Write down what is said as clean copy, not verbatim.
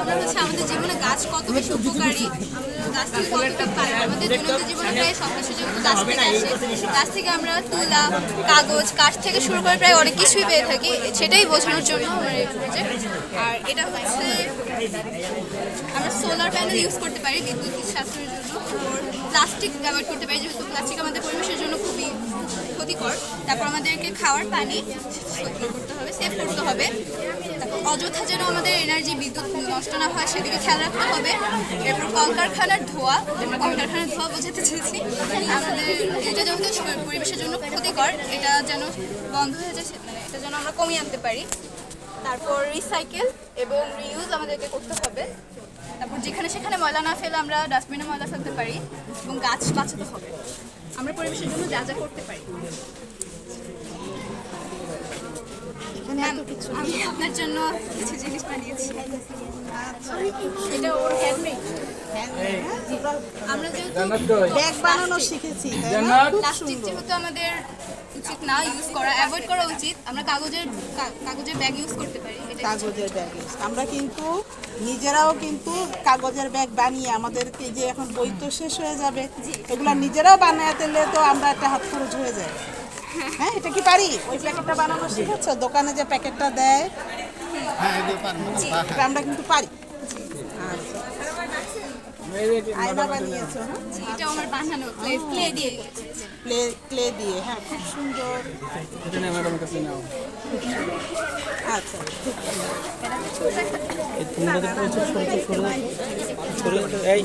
আমরা হচ্ছে আমাদের জীবনে গাছ কত বেশি উপকারী, গাছ থেকে কতটা পাই, আমাদের দৈনন্দিন জীবনে প্রায় সব কিছু যেহেতু গাছ থেকে আসে, গাছ থেকে আমরা তুলা, কাগজ, কাঠ থেকে শুরু করে প্রায় অনেক কিছুই পেয়ে থাকি। সেটাই বোঝানোর জন্য আমার এই প্রজেক্ট। আর এটা হচ্ছে আমরা সোলার প্যানেল ইউজ করতে পারি বিদ্যুৎ সাশ্রয়ের জন্য। প্লাস্টিক ব্যবহার করতে পারি, যেহেতু প্লাস্টিক আমাদের পরিবেশের জন্য খুবই ক্ষতিকর। তারপর আমাদেরকে খাওয়ার পানি করতে হবে, সেভ করতে হবে। তারপর অযথা যেন আমাদের এনার্জি বিদ্যুৎ নষ্ট না হয় সেদিকে খেয়াল রাখতে হবে। এরপর কলকারখানার ধোঁয়া, কলকারখানার ধোঁয়া বোঝাতে চেয়েছি, আমাদের এটা যেহেতু পরিবেশের জন্য ক্ষতিকর, এটা যেন বন্ধ হয়ে যায়, মানে এটা যেন আমরা কমিয়ে আনতে পারি। তারপর রিসাইকেল এবং রিউজ আমাদেরকে করতে হবে। তারপর যেখানে সেখানে ময়লা না ফেলে আমরা ডাস্টবিনে ময়লা ফেলতে পারি এবং গাছ বাঁচাতে হবে। আমরা পরিবেশের জন্য যা যা করতে পারি। আমি আপনার জন্য কিছু জিনিস বানিয়েছি। এটা ওর হ্যান্ডমেড। আমরা যেহেতু ব্যাগ বানানো শিখেছি, প্লাস্টিক যেহেতু আমাদের উচিত না ইউজ করা, অ্যাভয়েড করা উচিত, আমরা কাগজের ব্যাগ ইউজ করতে পারি। কাগজের ব্যাগ আমরা কিন্তু নিজেরাও কিন্তু কাগজের ব্যাগ বানিয়ে আমাদেরকে, যে এখন বই তো শেষ হয়ে যাবে, এগুলো নিজেরাও বানাতে দিলে তো আমরা একটা হাত খরচ হয়ে যায়। হ্যাঁ, এটা কি পারি? ওই প্যাকেটটা বানানো শিখেছো? দোকানে যে প্যাকেটটা দেয়, আমরা কিন্তু পারি। আয়না বানিয়েছো? এটা আমার বানানো ক্লে দিয়ে। ক্লে দিয়ে, হ্যাঁ, খুব সুন্দর। আচ্ছা, এই